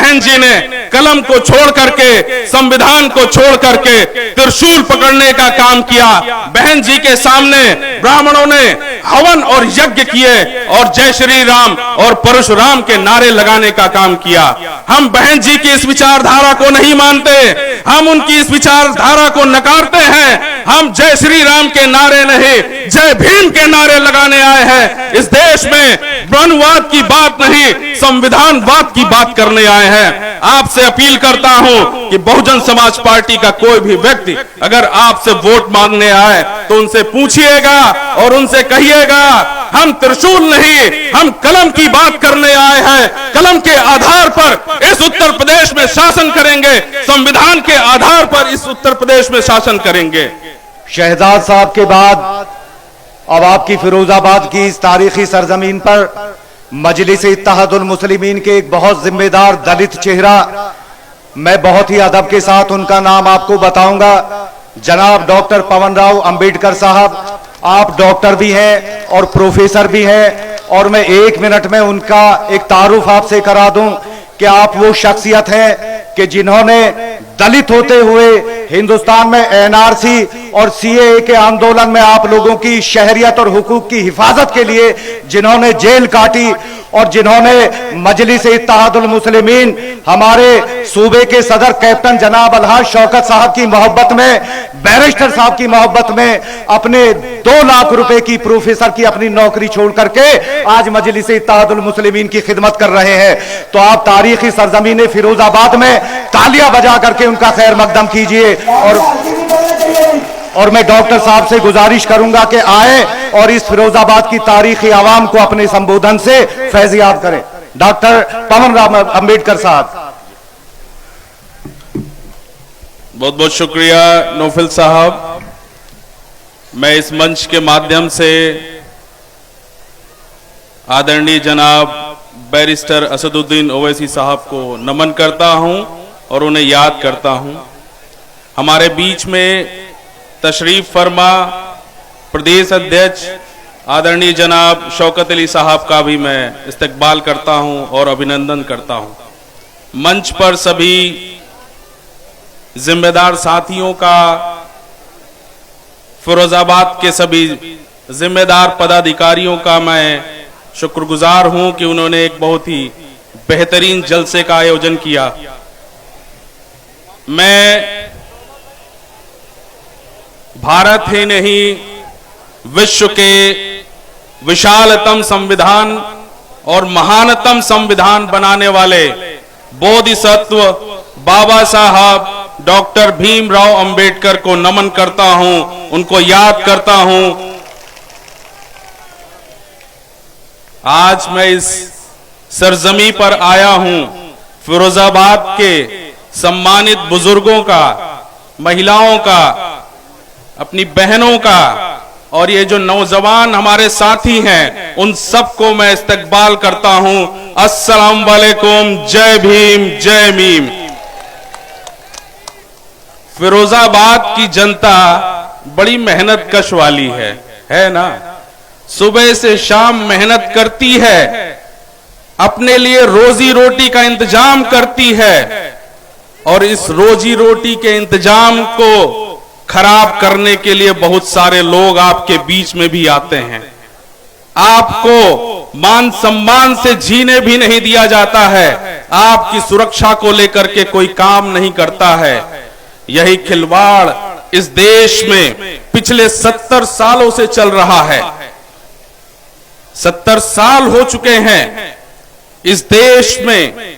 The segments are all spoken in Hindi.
बहन जी ने कलम को छोड़ करके, संविधान को छोड़ करके त्रिशूल पकड़ने का काम किया। बहन जी के सामने ब्राह्मणों ने हवन और यज्ञ किए और जय श्री राम और परशुराम के नारे लगाने का काम किया। हम बहन जी की इस विचारधारा को नहीं मानते, हम उनकी इस विचारधारा को नकारते हैं। हम जय श्री राम के नारे नहीं, जय भीम के नारे लगाने आए हैं। इस देश में ब्रह्मवाद की बात नहीं, संविधानवाद की बात करने आए हैं। आपसे अपील करता हूं कि बहुजन समाज पार्टी का कोई भी व्यक्ति अगर आपसे वोट मांगने आए तो उनसे पूछिएगा और उनसे कहिएगा हम त्रिशूल नहीं, हम कलम की बात करने आए हैं। कलम के आधार पर इस उत्तर प्रदेश में शासन करेंगे, संविधान के आधार पर इस उत्तर प्रदेश में शासन करेंगे। शहजाद साहब के बाद अब आपकी फिरोजाबाद की इस तारीखी सरजमीन पर मजलिस इत्तेहादुल मुस्लिमीन के एक बहुत जिम्मेदार दलित चेहरा, मैं बहुत ही अदब के साथ उनका नाम आपको बताऊंगा, जनाब डॉक्टर पवन राव अंबेडकर साहब। आप डॉक्टर भी हैं और प्रोफेसर भी हैं और मैं 1 मिनट में उनका एक तारुफ आपसे करा दूं कि आप वो शख्सियत हैं कि जिन्होंने दलित होते हुए हिंदुस्तान में एनआरसी और सीएए के आंदोलन में आप लोगों की शहरियत और हुकूक की हिफाजत के लिए जिन्होंने जेल काटी और जिन्होंने मजलिस इत्तेहादुल मुस्लिमीन हमारे सूबे के सदर कैप्टन जनाब अलहाज शौकत साहब की मोहब्बत में, बैरिस्टर साहब की मोहब्बत में अपने 2 लाख रुपए की प्रोफेसर की अपनी नौकरी छोड़ करके आज मजलिस इत्तेहादुल मुस्लिमीन की खिदमत कर रहे हैं। तो आप तारीखी सरजमीन फिरोजाबाद में तालियां बजा करके उनका खैर मकदम कीजिए। और मैं डॉक्टर साहब से गुजारिश करूंगा कि आए और इस फिरोजाबाद की तारीखी आवाम को अपने संबोधन से फैजियाब करें। डॉक्टर पवन राव अंबेडकर साहब। बहुत बहुत शुक्रिया नौफिल साहब। मैं इस मंच के माध्यम से आदरणीय जनाब बैरिस्टर असदुद्दीन ओवैसी साहब को नमन करता हूं और उन्हें याद करता हूं। हमारे बीच में तशरीफ फरमा प्रदेश अध्यक्ष आदरणीय जनाब शौकत अली साहब का भी मैं इस्तकबाल करता हूं और अभिनंदन करता हूं। मंच पर सभी जिम्मेदार साथियों का, फिरोजाबाद के सभी जिम्मेदार पदाधिकारियों का मैं शुक्रगुजार हूं कि उन्होंने एक बहुत ही बेहतरीन जलसे का आयोजन किया। मैं भारत ही नहीं विश्व के विशालतम संविधान और महानतम संविधान बनाने वाले बोधिसत्व बाबा साहब डॉक्टर भीमराव अंबेडकर को नमन करता हूं, उनको याद करता हूं। आज मैं इस सरजमी पर आया हूं फिरोजाबाद के सम्मानित बुजुर्गों का, महिलाओं का, अपनी बहनों का और ये जो नौजवान हमारे साथी हैं उन सबको मैं इस्तकबाल करता हूं। अस्सलाम वालेकुम, जय भीम, जय मीम। फिरोजाबाद की जनता बड़ी मेहनत कश वाली है ना। सुबह से शाम मेहनत करती है, अपने लिए रोजी रोटी का इंतजाम करती है और इस रोजी रोटी के इंतजाम को खराब करने के लिए बहुत सारे लोग आपके बीच में भी आते हैं। आपको मान सम्मान से जीने भी नहीं दिया जाता है, आपकी सुरक्षा को लेकर के कोई काम नहीं करता है। यही खिलवाड़ इस देश में पिछले 70 सालों से चल रहा है। 70 साल हो चुके हैं इस देश में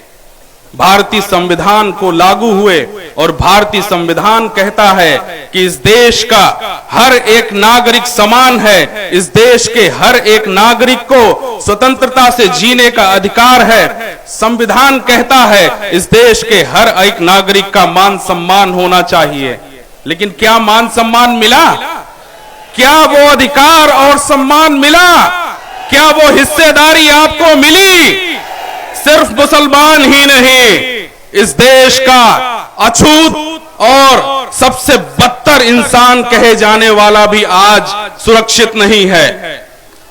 भारतीय संविधान को लागू हुए और भारतीय संविधान कहता है कि इस देश का हर एक नागरिक समान है, इस देश के हर एक नागरिक को स्वतंत्रता से जीने का अधिकार है। संविधान कहता है इस देश के हर एक नागरिक का मान सम्मान होना चाहिए। लेकिन क्या मान सम्मान मिला? क्या वो अधिकार और सम्मान मिला? क्या वो हिस्सेदारी आपको मिली? सिर्फ मुसलमान ही नहीं, इस देश का अछूत और सबसे बदतर इंसान कहे जाने वाला भी आज सुरक्षित नहीं है।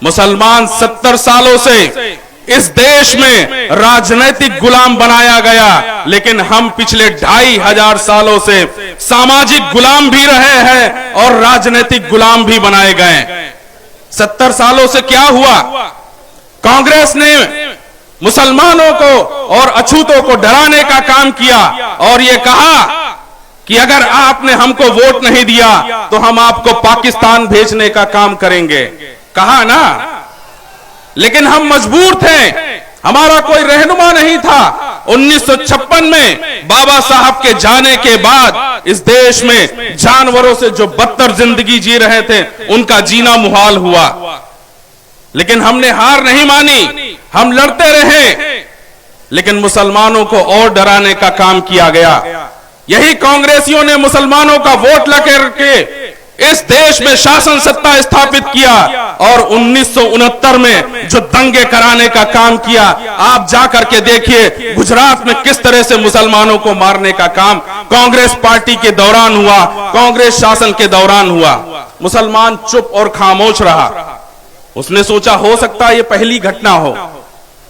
मुसलमान 70 सालों से इस देश में राजनीतिक गुलाम बनाया गया, लेकिन हम पिछले 2500 सालों से सामाजिक गुलाम भी रहे हैं और राजनीतिक गुलाम भी बनाए गए। 70 सालों से क्या हुआ? कांग्रेस ने मुसलमानों को और अछूतों को डराने का काम किया और ये कहा कि अगर आपने हमको वोट नहीं दिया तो हम आपको पाकिस्तान भेजने का काम करेंगे। कहा ना, लेकिन हम मजबूर थे, हमारा कोई रहनुमा नहीं था। 1956 में बाबा साहब के जाने के बाद इस देश में जानवरों से जो बदतर जिंदगी जी रहे थे उनका जीना मुहाल हुआ, लेकिन हमने हार नहीं मानी, हम लड़ते रहे। लेकिन मुसलमानों को और डराने का काम किया गया। यही कांग्रेसियों ने मुसलमानों का वोट लगा के इस देश में शासन सत्ता स्थापित किया और 1969 में जो दंगे कराने का काम किया, आप जाकर के देखिए गुजरात में किस तरह से मुसलमानों को मारने का काम कांग्रेस पार्टी के दौरान हुआ, कांग्रेस शासन के दौरान हुआ। मुसलमान चुप और खामोश रहा। उसने सोचा हो सकता है ये पहली घटना हो।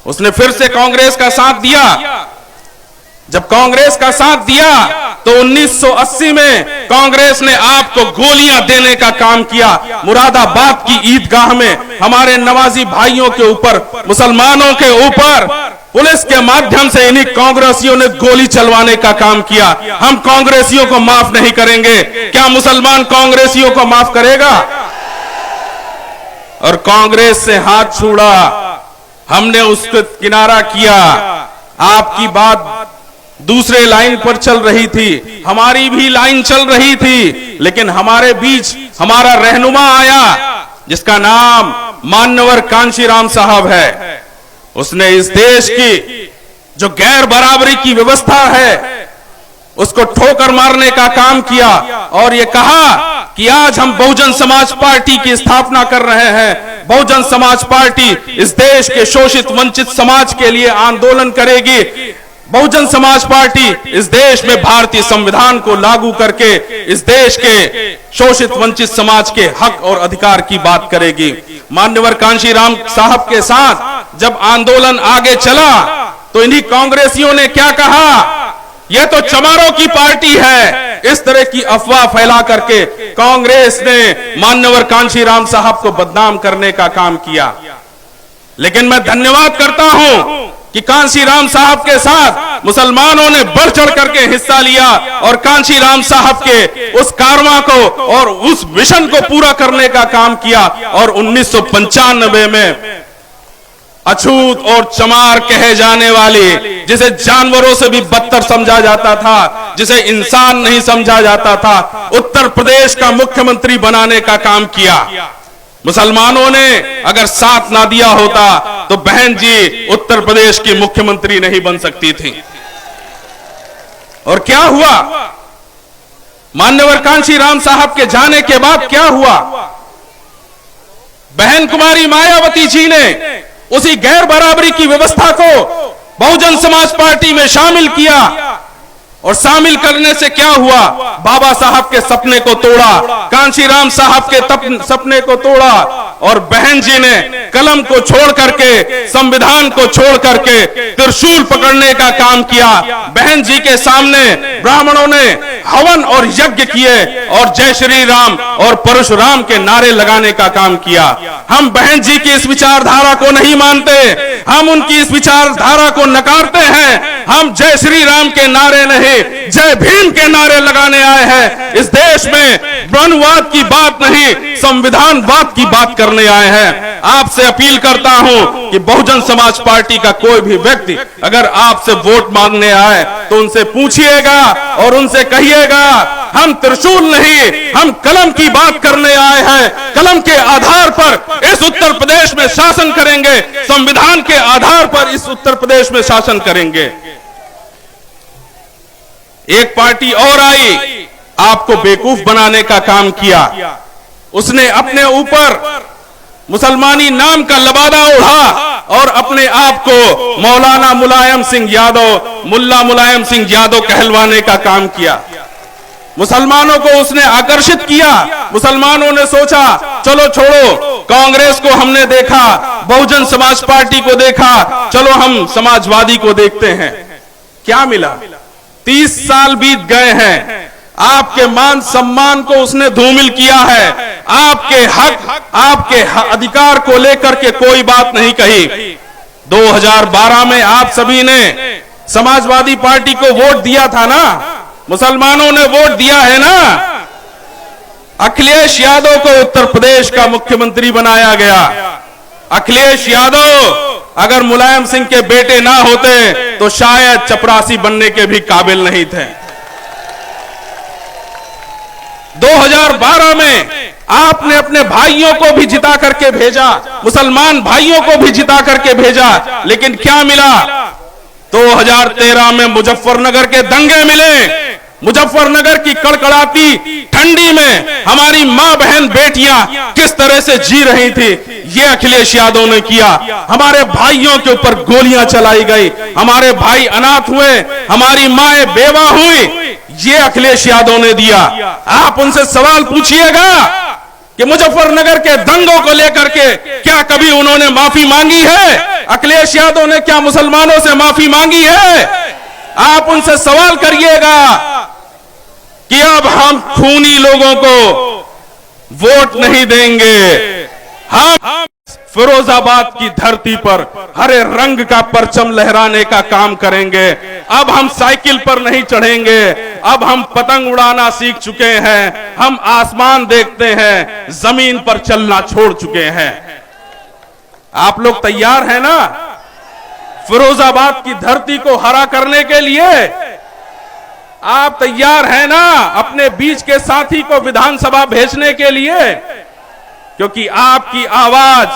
उसने फिर से कांग्रेस का साथ दिया। जब कांग्रेस का साथ दिया तो 1980 में कांग्रेस ने आपको गोलियां देने का काम किया। मुरादाबाद की ईदगाह में हमारे नवाजी भाइयों के ऊपर, मुसलमानों के ऊपर पुलिस के माध्यम से इन्हीं कांग्रेसियों ने गोली चलवाने का काम किया। हम कांग्रेसियों को माफ नहीं करेंगे। क्या मुसलमान कांग्रेसियों को माफ करेगा? और कांग्रेस से हाथ छोड़ा, हमने उसको किनारा किया। आपकी बात दूसरे लाइन पर चल रही थी, हमारी भी लाइन चल रही थी, लेकिन हमारे बीच हमारा रहनुमा आया जिसका नाम मान्यवर कांशीराम साहब है। उसने इस देश की जो गैर बराबरी की व्यवस्था है उसको ठोकर मारने का काम किया और ये कहा कि आज हम बहुजन समाज पार्टी की स्थापना कर रहे हैं। बहुजन समाज पार्टी इस देश के शोषित वंचित समाज के लिए आंदोलन करेगी। बहुजन समाज पार्टी इस देश में भारतीय संविधान को लागू करके इस देश के शोषित वंचित समाज के हक और अधिकार की बात करेगी। मान्यवर कांशीराम साहब के साथ जब आंदोलन आगे चला तो इन्हीं कांग्रेसियों ने क्या कहा, यह तो चमारों की पार्टी है। इस तरह की अफवाह फैला करके कांग्रेस ने मान्यवर कांशीराम साहब को बदनाम करने का काम किया। लेकिन मैं धन्यवाद करता हूं कि कांशीराम साहब के साथ मुसलमानों ने बढ़ चढ़ करके हिस्सा लिया और कांशीराम साहब के उस कारवां को और उस मिशन को पूरा करने का काम किया। और 1995 में अछूत और चमार कहे जाने वाले, जिसे जानवरों से भी बदतर समझा जाता था, जिसे इंसान नहीं समझा जाता था, उत्तर प्रदेश का मुख्यमंत्री बनाने का काम किया। मुसलमानों ने अगर साथ ना दिया होता तो बहन जी उत्तर प्रदेश की मुख्यमंत्री नहीं बन सकती थी। और क्या हुआ? मान्यवर कांशीराम साहब के जाने के बाद क्या हुआ? बहन कुमारी मायावती जी ने उसी गैर बराबरी की व्यवस्था को बहुजन समाज पार्टी में शामिल किया और शामिल करने से क्या हुआ? बाबा साहब के सपने को तोड़ा, कांशीराम साहब के सपने को तोड़ा और बहन जी ने कलम को छोड़ करके, संविधान को छोड़ करके त्रिशूल पकड़ने का काम किया। बहन जी के सामने ब्राह्मणों ने हवन और यज्ञ किए और जय श्री राम और परशुराम के नारे लगाने का काम किया। हम बहन जी की इस विचारधारा को नहीं मानते, हम उनकी इस विचारधारा को नकारते हैं। हम जय श्री राम के नारे नहीं, जय भीम के नारे लगाने आए हैं। इस देश में ब्रह्मवाद की बात नहीं, संविधानवाद की बात करने आए हैं। आपसे अपील करता हूं कि बहुजन समाज पार्टी का कोई भी व्यक्ति अगर आपसे वोट मांगने आए तो उनसे पूछिएगा और उनसे कहिएगा हम त्रिशूल नहीं, हम कलम की बात करने आए हैं। कलम के आधार पर इस उत्तर प्रदेश में शासन करेंगे, संविधान के आधार पर इस उत्तर प्रदेश में शासन करेंगे। एक पार्टी और आई, आपको बेवकूफ बनाने का काम किया। उसने अपने ऊपर मुसलमानी नाम का लबादा उड़ा और अपने आप को मौलाना मुलायम सिंह यादव, मुल्ला मुलायम सिंह यादव कहलवाने का काम किया। मुसलमानों को उसने आकर्षित किया। मुसलमानों ने सोचा चलो छोड़ो, कांग्रेस को हमने देखा, बहुजन समाज पार्टी को देखा, चलो हम समाजवादी को देखते हैं। क्या मिला? 30 साल बीत गए हैं, आपके मान सम्मान को उसने धूमिल किया है, आपके हक, आपके अधिकार को लेकर के कोई बात नहीं कही। 2012 में आप सभी ने समाजवादी पार्टी को वोट दिया था ना, मुसलमानों ने वोट दिया है ना। अखिलेश यादव को उत्तर प्रदेश का मुख्यमंत्री बनाया गया। अखिलेश यादव अगर मुलायम सिंह के बेटे ना होते तो शायद चपरासी बनने के भी काबिल नहीं थे। 2012 में आपने अपने भाइयों को भी जिता करके भेजा, मुसलमान भाइयों को भी जिता करके भेजा, लेकिन क्या मिला? 2013 में मुजफ्फरनगर के दंगे मिले। मुजफ्फरनगर की कड़कड़ाती ठंडी में हमारी मां बहन बेटियां किस तरह से जी रही थी, ये अखिलेश यादव ने किया। हमारे भाइयों के ऊपर गोलियां चलाई गई, हमारे भाई अनाथ हुए, हमारी माएं बेवा हुई, ये अखिलेश यादव ने दिया। आप उनसे सवाल पूछिएगा कि मुजफ्फरनगर के दंगों को लेकर के क्या कभी उन्होंने माफी मांगी है? अखिलेश यादव ने क्या मुसलमानों से माफी मांगी है? आप उनसे सवाल करिएगा कि अब हम खूनी लोगों को वोट नहीं देंगे, हम फिरोजाबाद की धरती पर हरे रंग का परचम लहराने का काम करेंगे। अब हम साइकिल पर नहीं चढ़ेंगे, अब हम पतंग उड़ाना सीख चुके हैं, हम आसमान देखते हैं, जमीन पर चलना छोड़ चुके हैं। आप लोग तैयार हैं ना फिरोजाबाद की धरती को हरा करने के लिए? आप तैयार हैं ना अपने बीच के साथी को विधानसभा भेजने के लिए? क्योंकि आपकी आवाज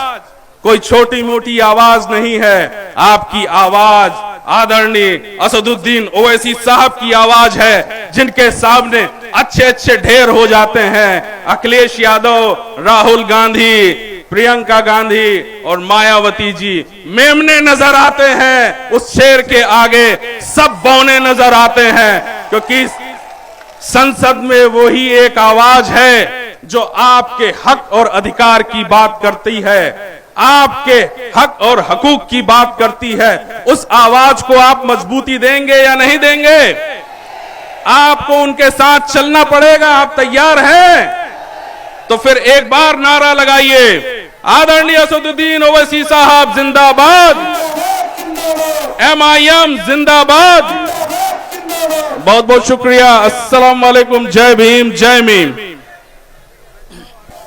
कोई छोटी मोटी आवाज नहीं है, आपकी आवाज आदरणीय असदुद्दीन ओवैसी साहब की आवाज है, जिनके सामने अच्छे अच्छे ढेर हो जाते हैं। अखिलेश यादव, राहुल गांधी, प्रियंका गांधी और मायावती जी मेमने नजर आते हैं, उस शेर के आगे सब बौने नजर आते हैं, क्योंकि संसद में वही एक आवाज है जो आपके हक और अधिकार की बात करती है, आपके हक और हकूक की बात करती है। उस आवाज को आप मजबूती देंगे या नहीं देंगे? आपको उनके साथ चलना पड़ेगा। आप तैयार हैं? तो फिर एक बार नारा लगाइए, आदरणीय असदुद्दीन ओवैसी साहब जिंदाबाद, MIM जिंदाबाद। बहुत बहुत शुक्रिया। अस्सलाम वालेकुम। जय भीम, जय मीम।